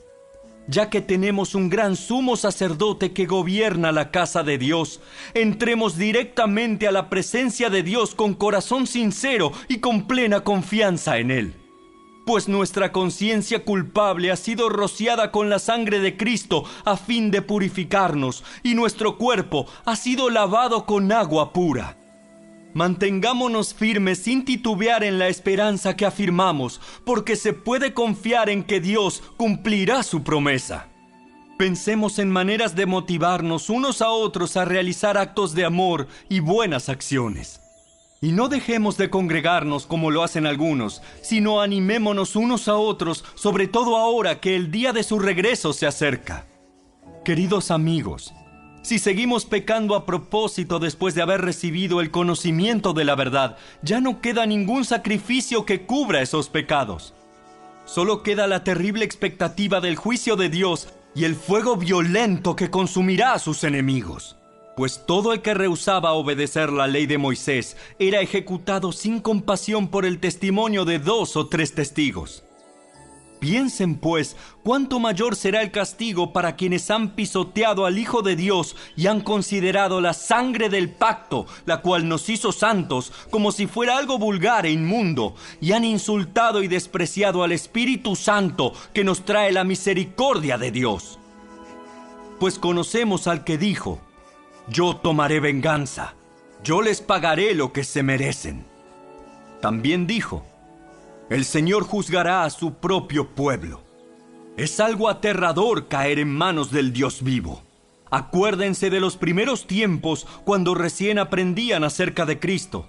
B: Ya que tenemos un gran sumo sacerdote que gobierna la casa de Dios, entremos directamente a la presencia de Dios con corazón sincero y con plena confianza en Él. Pues nuestra conciencia culpable ha sido rociada con la sangre de Cristo a fin de purificarnos, y nuestro cuerpo ha sido lavado con agua pura. Mantengámonos firmes sin titubear en la esperanza que afirmamos, porque se puede confiar en que Dios cumplirá su promesa. Pensemos en maneras de motivarnos unos a otros a realizar actos de amor y buenas acciones. Y no dejemos de congregarnos como lo hacen algunos, sino animémonos unos a otros, sobre todo ahora que el día de su regreso se acerca. Queridos amigos, si seguimos pecando a propósito después de haber recibido el conocimiento de la verdad, ya no queda ningún sacrificio que cubra esos pecados. Solo queda la terrible expectativa del juicio de Dios y el fuego violento que consumirá a sus enemigos. Pues todo el que rehusaba obedecer la ley de Moisés era ejecutado sin compasión por el testimonio de 2 o 3 testigos. Piensen, pues, cuánto mayor será el castigo para quienes han pisoteado al Hijo de Dios y han considerado la sangre del pacto, la cual nos hizo santos, como si fuera algo vulgar e inmundo, y han insultado y despreciado al Espíritu Santo que nos trae la misericordia de Dios. Pues conocemos al que dijo: Yo tomaré venganza, yo les pagaré lo que se merecen. También dijo: El Señor juzgará a su propio pueblo. Es algo aterrador caer en manos del Dios vivo. Acuérdense de los primeros tiempos cuando recién aprendían acerca de Cristo.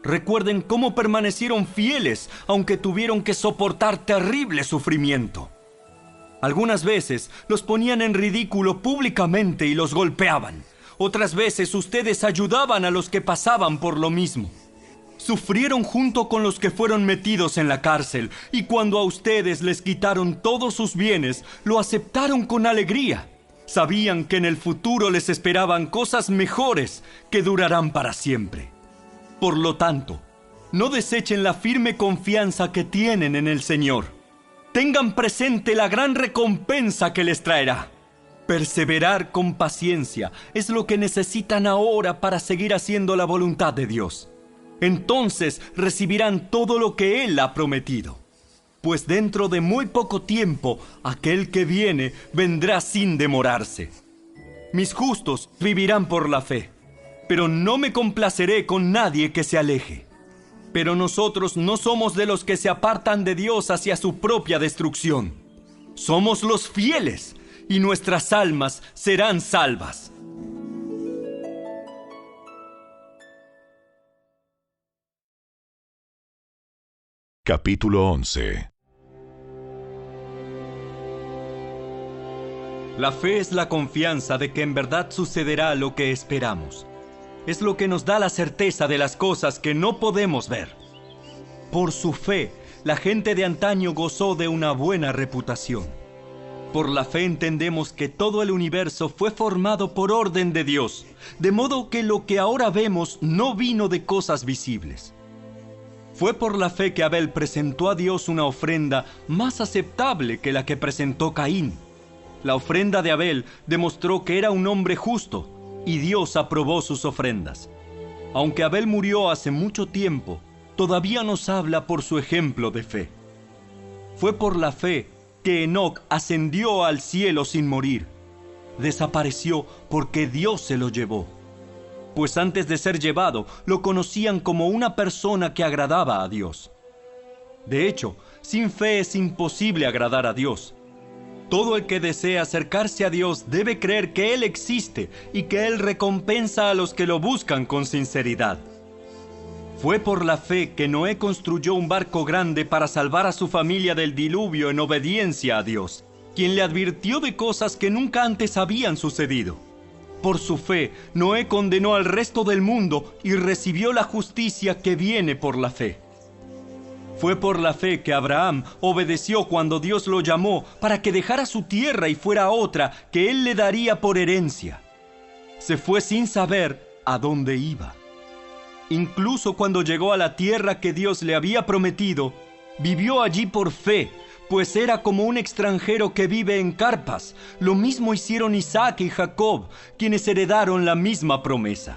B: Recuerden cómo permanecieron fieles aunque tuvieron que soportar terrible sufrimiento. Algunas veces los ponían en ridículo públicamente y los golpeaban. Otras veces ustedes ayudaban a los que pasaban por lo mismo. Sufrieron junto con los que fueron metidos en la cárcel, y cuando a ustedes les quitaron todos sus bienes, lo aceptaron con alegría. Sabían que en el futuro les esperaban cosas mejores que durarán para siempre. Por lo tanto, no desechen la firme confianza que tienen en el Señor. Tengan presente la gran recompensa que les traerá. Perseverar con paciencia es lo que necesitan ahora para seguir haciendo la voluntad de Dios. Entonces recibirán todo lo que Él ha prometido. Pues dentro de muy poco tiempo, aquel que viene vendrá sin demorarse. Mis justos vivirán por la fe, pero no me complaceré con nadie que se aleje. Pero nosotros no somos de los que se apartan de Dios hacia su propia destrucción. Somos los fieles, y nuestras almas serán salvas.
A: Capítulo 11.
B: La fe es la confianza de que en verdad sucederá lo que esperamos. Es lo que nos da la certeza de las cosas que no podemos ver. Por su fe, la gente de antaño gozó de una buena reputación. Por la fe entendemos que todo el universo fue formado por orden de Dios, de modo que lo que ahora vemos no vino de cosas visibles. Fue por la fe que Abel presentó a Dios una ofrenda más aceptable que la que presentó Caín. La ofrenda de Abel demostró que era un hombre justo, y Dios aprobó sus ofrendas. Aunque Abel murió hace mucho tiempo, todavía nos habla por su ejemplo de fe. Fue por la fe que Enoc ascendió al cielo sin morir. Desapareció porque Dios se lo llevó. Pues antes de ser llevado, lo conocían como una persona que agradaba a Dios. De hecho, sin fe es imposible agradar a Dios. Todo el que desea acercarse a Dios debe creer que Él existe y que Él recompensa a los que lo buscan con sinceridad. Fue por la fe que Noé construyó un barco grande para salvar a su familia del diluvio en obediencia a Dios, quien le advirtió de cosas que nunca antes habían sucedido. Por su fe, Noé condenó al resto del mundo y recibió la justicia que viene por la fe. Fue por la fe que Abraham obedeció cuando Dios lo llamó para que dejara su tierra y fuera a otra que Él le daría por herencia. Se fue sin saber a dónde iba. Incluso cuando llegó a la tierra que Dios le había prometido, vivió allí por fe, pues era como un extranjero que vive en carpas. Lo mismo hicieron Isaac y Jacob, quienes heredaron la misma promesa.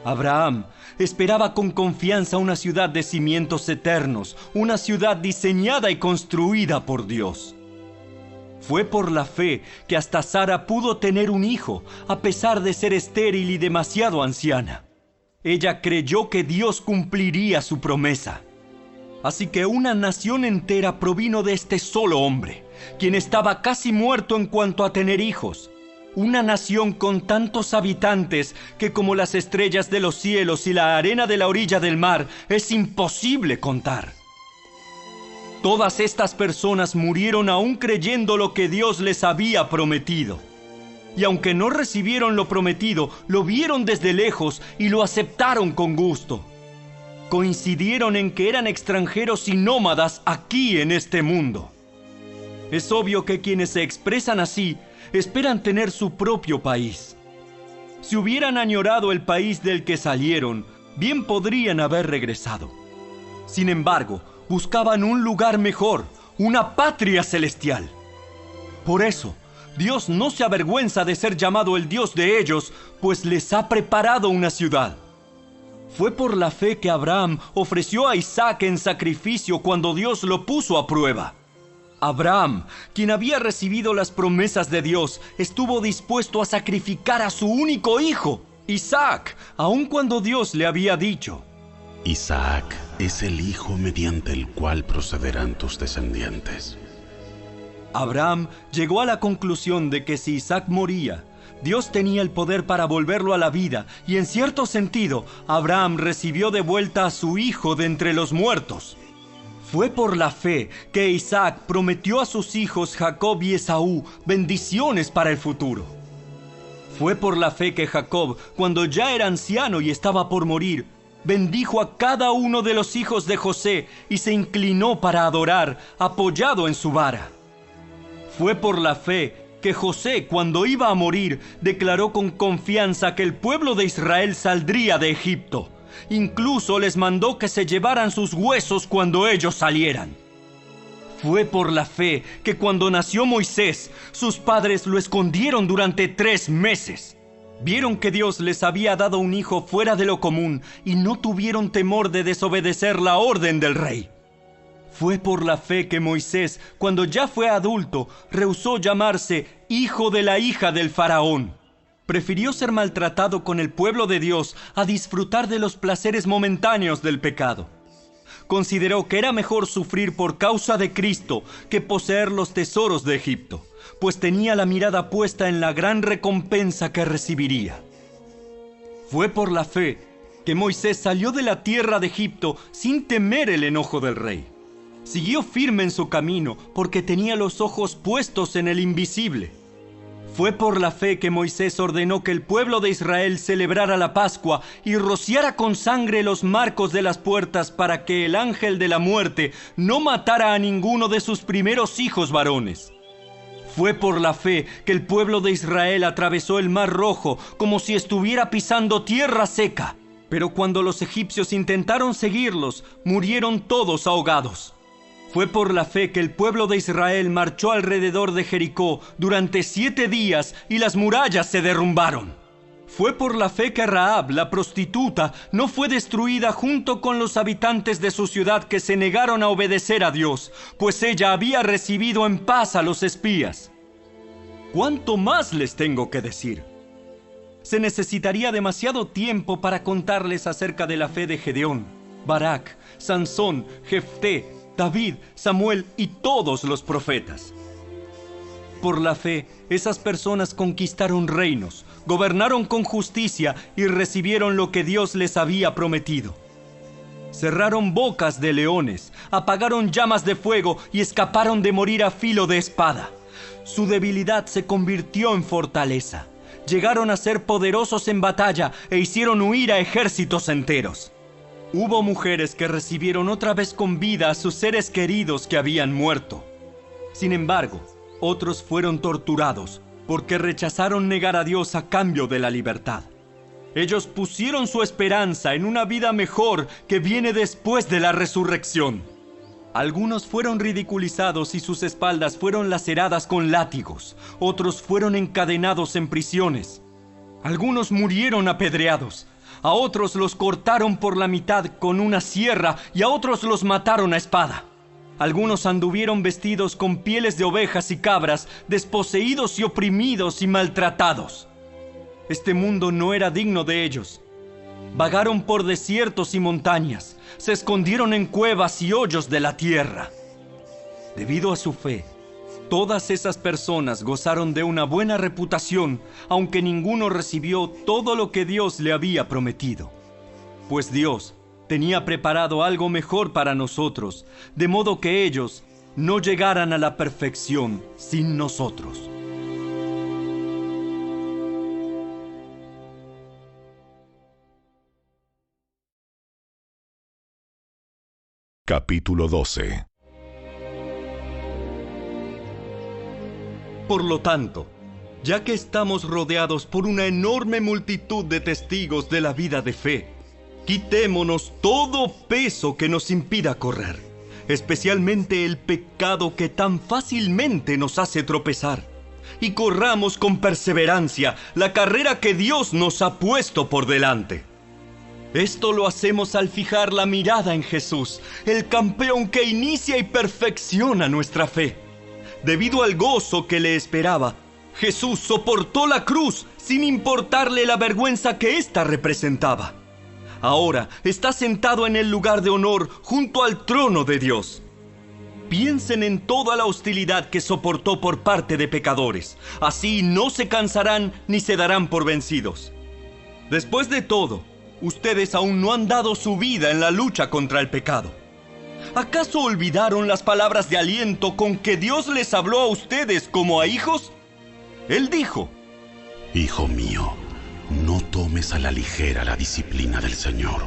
B: Abraham esperaba con confianza una ciudad de cimientos eternos, una ciudad diseñada y construida por Dios. Fue por la fe que hasta Sara pudo tener un hijo, a pesar de ser estéril y demasiado anciana. Ella creyó que Dios cumpliría su promesa. Así que una nación entera provino de este solo hombre, quien estaba casi muerto en cuanto a tener hijos. Una nación con tantos habitantes que como las estrellas de los cielos y la arena de la orilla del mar es imposible contar. Todas estas personas murieron aún creyendo lo que Dios les había prometido. Y aunque no recibieron lo prometido, lo vieron desde lejos y lo aceptaron con gusto. Coincidieron en que eran extranjeros y nómadas aquí en este mundo. Es obvio que quienes se expresan así esperan tener su propio país. Si hubieran añorado el país del que salieron, bien podrían haber regresado. Sin embargo, buscaban un lugar mejor, una patria celestial. Por eso, Dios no se avergüenza de ser llamado el Dios de ellos, pues les ha preparado una ciudad. Fue por la fe que Abraham ofreció a Isaac en sacrificio cuando Dios lo puso a prueba. Abraham, quien había recibido las promesas de Dios, estuvo dispuesto a sacrificar a su único hijo, Isaac, aun cuando Dios le había dicho:
C: Isaac es el hijo mediante el cual procederán tus descendientes.
B: Abraham llegó a la conclusión de que si Isaac moría, Dios tenía el poder para volverlo a la vida, y en cierto sentido, Abraham recibió de vuelta a su hijo de entre los muertos. Fue por la fe que Isaac prometió a sus hijos Jacob y Esaú bendiciones para el futuro. Fue por la fe que Jacob, cuando ya era anciano y estaba por morir,
F: bendijo a cada uno de los hijos de José y se inclinó para adorar, apoyado en su vara. Fue por la fe que José, cuando iba a morir, declaró con confianza que el pueblo de Israel saldría de Egipto. Incluso les mandó que se llevaran sus huesos cuando ellos salieran. Fue por la fe que cuando nació Moisés, sus padres lo escondieron durante 3 meses. Vieron que Dios les había dado un hijo fuera de lo común y no tuvieron temor de desobedecer la orden del rey. Fue por la fe que Moisés, cuando ya fue adulto, rehusó llamarse hijo de la hija del faraón. Prefirió ser maltratado con el pueblo de Dios a disfrutar de los placeres momentáneos del pecado. Consideró que era mejor sufrir por causa de Cristo que poseer los tesoros de Egipto, pues tenía la mirada puesta en la gran recompensa que recibiría. Fue por la fe que Moisés salió de la tierra de Egipto sin temer el enojo del rey. Siguió firme en su camino porque tenía los ojos puestos en el invisible. Fue por la fe que Moisés ordenó que el pueblo de Israel celebrara la Pascua y rociara con sangre los marcos de las puertas para que el ángel de la muerte no matara a ninguno de sus primeros hijos varones. Fue por la fe que el pueblo de Israel atravesó el Mar Rojo como si estuviera pisando tierra seca. Pero cuando los egipcios intentaron seguirlos, murieron todos ahogados. Fue por la fe que el pueblo de Israel marchó alrededor de Jericó durante 7 días y las murallas se derrumbaron. Fue por la fe que Rahab, la prostituta, no fue destruida junto con los habitantes de su ciudad que se negaron a obedecer a Dios, pues ella había recibido en paz a los espías. ¿Cuánto más les tengo que decir? Se necesitaría demasiado tiempo para contarles acerca de la fe de Gedeón, Barak, Sansón, Jefté, David, Samuel y todos los profetas. Por la fe, esas personas conquistaron reinos, gobernaron con justicia y recibieron lo que Dios les había prometido. Cerraron bocas de leones, apagaron llamas de fuego y escaparon de morir a filo de espada. Su debilidad se convirtió en fortaleza. Llegaron a ser poderosos en batalla e hicieron huir a ejércitos enteros. Hubo mujeres que recibieron otra vez con vida a sus seres queridos que habían muerto. Sin embargo, otros fueron torturados porque rechazaron negar a Dios a cambio de la libertad. Ellos pusieron su esperanza en una vida mejor que viene después de la resurrección. Algunos fueron ridiculizados y sus espaldas fueron laceradas con látigos. Otros fueron encadenados en prisiones. Algunos murieron apedreados. A otros los cortaron por la mitad con una sierra y a otros los mataron a espada. Algunos anduvieron vestidos con pieles de ovejas y cabras, desposeídos y oprimidos y maltratados. Este mundo no era digno de ellos. Vagaron por desiertos y montañas, se escondieron en cuevas y hoyos de la tierra. Debido a su fe, todas esas personas gozaron de una buena reputación, aunque ninguno recibió todo lo que Dios le había prometido. Pues Dios tenía preparado algo mejor para nosotros, de modo que ellos no llegaran a la perfección sin nosotros.
A: Capítulo 12.
F: Por lo tanto, ya que estamos rodeados por una enorme multitud de testigos de la vida de fe, quitémonos todo peso que nos impida correr, especialmente el pecado que tan fácilmente nos hace tropezar, y corramos con perseverancia la carrera que Dios nos ha puesto por delante. Esto lo hacemos al fijar la mirada en Jesús, el campeón que inicia y perfecciona nuestra fe. Debido al gozo que le esperaba, Jesús soportó la cruz sin importarle la vergüenza que ésta representaba. Ahora está sentado en el lugar de honor junto al trono de Dios. Piensen en toda la hostilidad que soportó por parte de pecadores. Así no se cansarán ni se darán por vencidos. Después de todo, ustedes aún no han dado su vida en la lucha contra el pecado. ¿Acaso olvidaron las palabras de aliento con que Dios les habló a ustedes como a hijos? Él dijo:
C: Hijo mío, no tomes a la ligera la disciplina del Señor.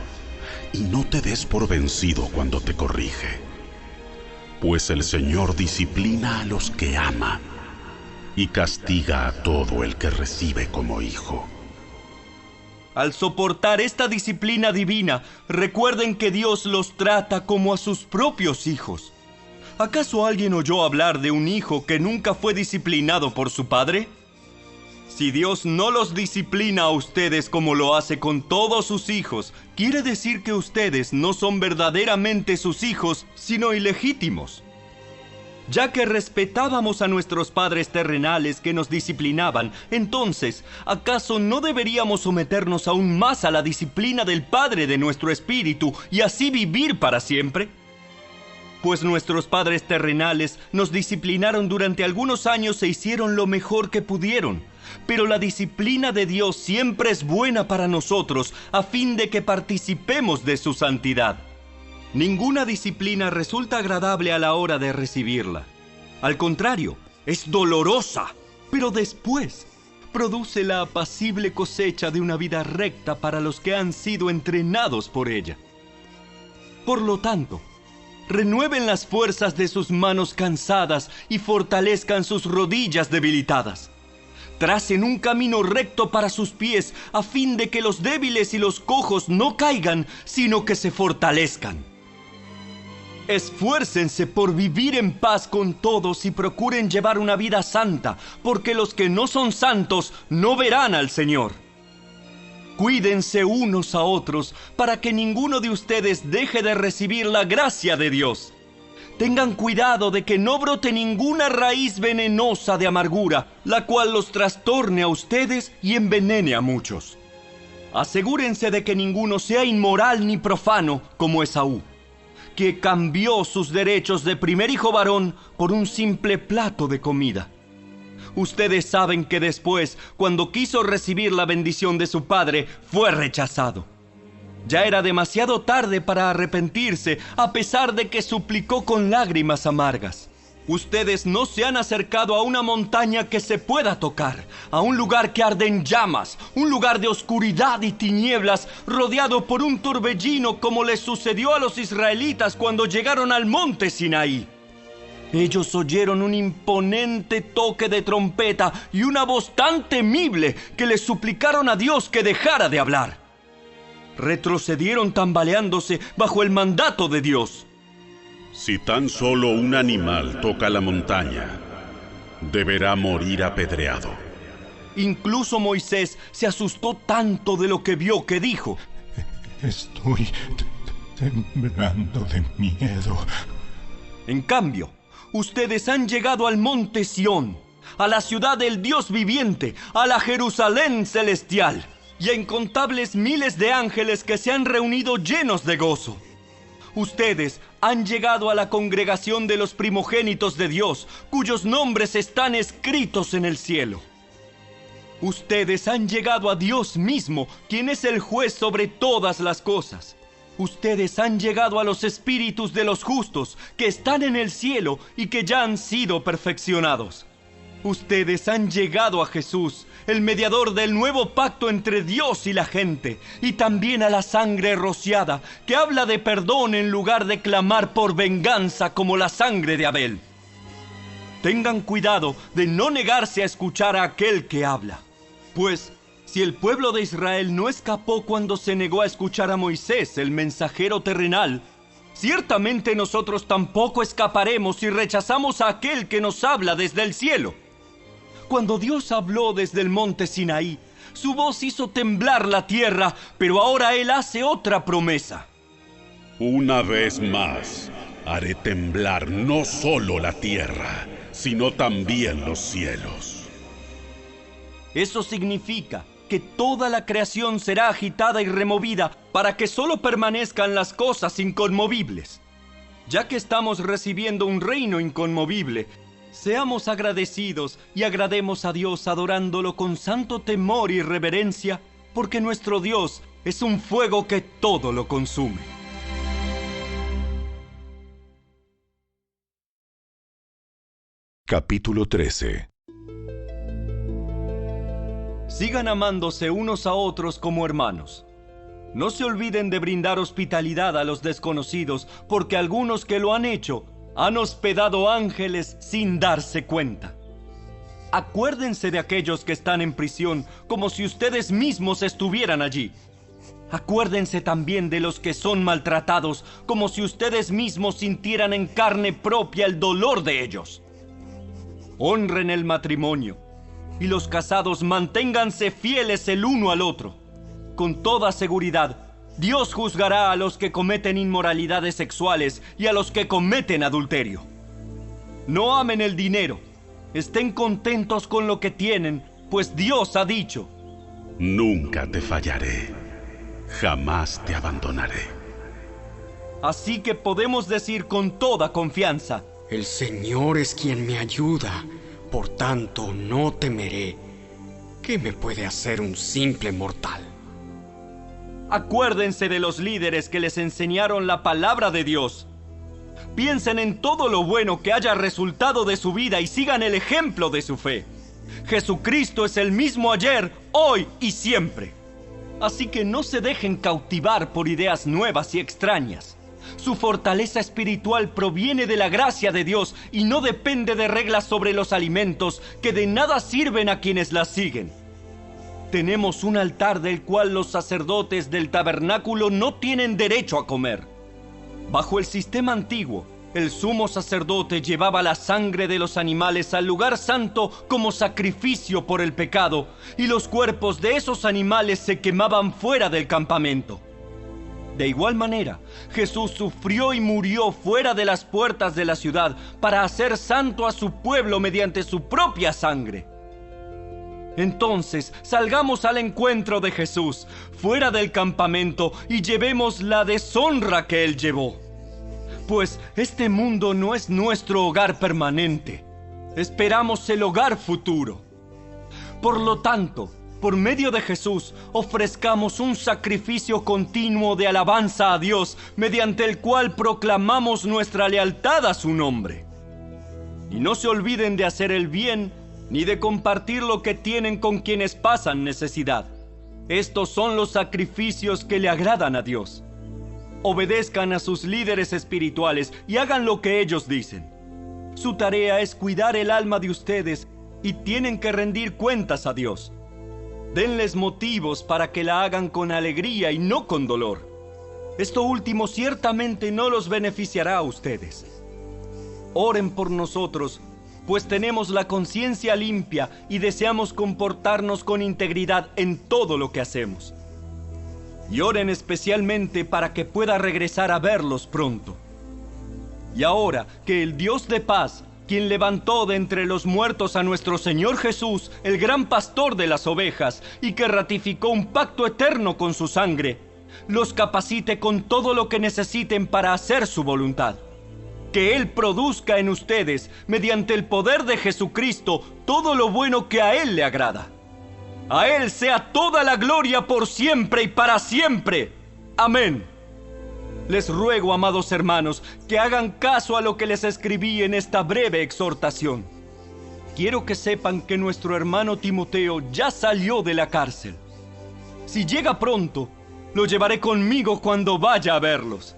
C: y no te des por vencido cuando te corrige. Pues el Señor disciplina a los que ama y castiga a todo el que recibe como hijo.
F: Al soportar esta disciplina divina, recuerden que Dios los trata como a sus propios hijos. ¿Acaso alguien oyó hablar de un hijo que nunca fue disciplinado por su padre? Si Dios no los disciplina a ustedes como lo hace con todos sus hijos, quiere decir que ustedes no son verdaderamente sus hijos, sino ilegítimos. Ya que respetábamos a nuestros padres terrenales que nos disciplinaban, entonces, ¿acaso no deberíamos someternos aún más a la disciplina del Padre de nuestro espíritu y así vivir para siempre? Pues nuestros padres terrenales nos disciplinaron durante algunos años e hicieron lo mejor que pudieron. Pero la disciplina de Dios siempre es buena para nosotros, a fin de que participemos de su santidad. Ninguna disciplina resulta agradable a la hora de recibirla. Al contrario, es dolorosa, pero después produce la apacible cosecha de una vida recta para los que han sido entrenados por ella. Por lo tanto, renueven las fuerzas de sus manos cansadas y fortalezcan sus rodillas debilitadas. Tracen un camino recto para sus pies, a fin de que los débiles y los cojos no caigan, sino que se fortalezcan. Esfuércense por vivir en paz con todos y procuren llevar una vida santa, porque los que no son santos no verán al Señor. Cuídense unos a otros para que ninguno de ustedes deje de recibir la gracia de Dios. Tengan cuidado de que no brote ninguna raíz venenosa de amargura, la cual los trastorne a ustedes y envenene a muchos. Asegúrense de que ninguno sea inmoral ni profano como Esaú, que cambió sus derechos de primer hijo varón por un simple plato de comida. Ustedes saben que después, cuando quiso recibir la bendición de su padre, fue rechazado. Ya era demasiado tarde para arrepentirse, a pesar de que suplicó con lágrimas amargas. Ustedes no se han acercado a una montaña que se pueda tocar, a un lugar que arde en llamas, un lugar de oscuridad y tinieblas, rodeado por un torbellino como les sucedió a los israelitas cuando llegaron al monte Sinaí. Ellos oyeron un imponente toque de trompeta y una voz tan temible que les suplicaron a Dios que dejara de hablar. Retrocedieron tambaleándose bajo el mandato de Dios.
C: Si tan solo un animal toca la montaña, deberá morir apedreado.
F: Incluso Moisés se asustó tanto de lo que vio que dijo:
A: Estoy temblando de miedo.
F: En cambio, ustedes han llegado al monte Sión, a la ciudad del Dios viviente, a la Jerusalén celestial, y a incontables miles de ángeles que se han reunido llenos de gozo. Ustedes han llegado a la congregación de los primogénitos de Dios, cuyos nombres están escritos en el cielo. Ustedes han llegado a Dios mismo, quien es el juez sobre todas las cosas. Ustedes han llegado a los espíritus de los justos, que están en el cielo y que ya han sido perfeccionados. Ustedes han llegado a Jesús, el mediador del nuevo pacto entre Dios y la gente, y también a la sangre rociada, que habla de perdón en lugar de clamar por venganza como la sangre de Abel. Tengan cuidado de no negarse a escuchar a aquel que habla, pues si el pueblo de Israel no escapó cuando se negó a escuchar a Moisés, el mensajero terrenal, ciertamente nosotros tampoco escaparemos si rechazamos a aquel que nos habla desde el cielo. Cuando Dios habló desde el monte Sinaí, su voz hizo temblar la tierra, pero ahora Él hace otra promesa.
C: Una vez más, haré temblar no solo la tierra, sino también los cielos.
F: Eso significa que toda la creación será agitada y removida para que solo permanezcan las cosas inconmovibles. Ya que estamos recibiendo un reino inconmovible, seamos agradecidos y agrademos a Dios adorándolo con santo temor y reverencia, porque nuestro Dios es un fuego que todo lo consume.
A: Capítulo 13.
F: Sigan amándose unos a otros como hermanos. No se olviden de brindar hospitalidad a los desconocidos, porque algunos que lo han hecho han hospedado ángeles sin darse cuenta. Acuérdense de aquellos que están en prisión como si ustedes mismos estuvieran allí. Acuérdense también de los que son maltratados como si ustedes mismos sintieran en carne propia el dolor de ellos. Honren el matrimonio y los casados manténganse fieles el uno al otro. Con toda seguridad, Dios juzgará a los que cometen inmoralidades sexuales y a los que cometen adulterio. No amen el dinero. Estén contentos con lo que tienen, pues Dios ha dicho:
C: nunca te fallaré, jamás te abandonaré.
F: Así que podemos decir con toda confianza:
G: el Señor es quien me ayuda, por tanto no temeré. ¿Qué me puede hacer un simple mortal?
F: Acuérdense de los líderes que les enseñaron la palabra de Dios. Piensen en todo lo bueno que haya resultado de su vida y sigan el ejemplo de su fe. Jesucristo es el mismo ayer, hoy y siempre. Así que no se dejen cautivar por ideas nuevas y extrañas. Su fortaleza espiritual proviene de la gracia de Dios y no depende de reglas sobre los alimentos que de nada sirven a quienes las siguen. Tenemos un altar del cual los sacerdotes del tabernáculo no tienen derecho a comer. Bajo el sistema antiguo, el sumo sacerdote llevaba la sangre de los animales al lugar santo como sacrificio por el pecado, y los cuerpos de esos animales se quemaban fuera del campamento. De igual manera, Jesús sufrió y murió fuera de las puertas de la ciudad para hacer santo a su pueblo mediante su propia sangre. Entonces, salgamos al encuentro de Jesús, fuera del campamento, y llevemos la deshonra que Él llevó. Pues este mundo no es nuestro hogar permanente. Esperamos el hogar futuro. Por lo tanto, por medio de Jesús, ofrezcamos un sacrificio continuo de alabanza a Dios, mediante el cual proclamamos nuestra lealtad a su nombre. Y no se olviden de hacer el bien, ni de compartir lo que tienen con quienes pasan necesidad. Estos son los sacrificios que le agradan a Dios. Obedezcan a sus líderes espirituales y hagan lo que ellos dicen. Su tarea es cuidar el alma de ustedes y tienen que rendir cuentas a Dios. Denles motivos para que la hagan con alegría y no con dolor. Esto último ciertamente no los beneficiará a ustedes. Oren por nosotros, pues tenemos la conciencia limpia y deseamos comportarnos con integridad en todo lo que hacemos. Y oren especialmente para que pueda regresar a verlos pronto. Y ahora que el Dios de paz, quien levantó de entre los muertos a nuestro Señor Jesús, el gran pastor de las ovejas, y que ratificó un pacto eterno con su sangre, los capacite con todo lo que necesiten para hacer su voluntad. Que Él produzca en ustedes, mediante el poder de Jesucristo, todo lo bueno que a Él le agrada. A Él sea toda la gloria por siempre y para siempre. Amén. Les ruego, amados hermanos, que hagan caso a lo que les escribí en esta breve exhortación. Quiero que sepan que nuestro hermano Timoteo ya salió de la cárcel. Si llega pronto, lo llevaré conmigo cuando vaya a verlos.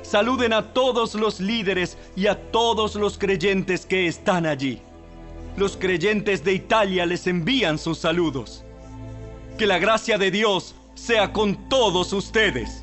F: Saluden a todos los líderes y a todos los creyentes que están allí. Los creyentes de Italia les envían sus saludos. Que la gracia de Dios sea con todos ustedes.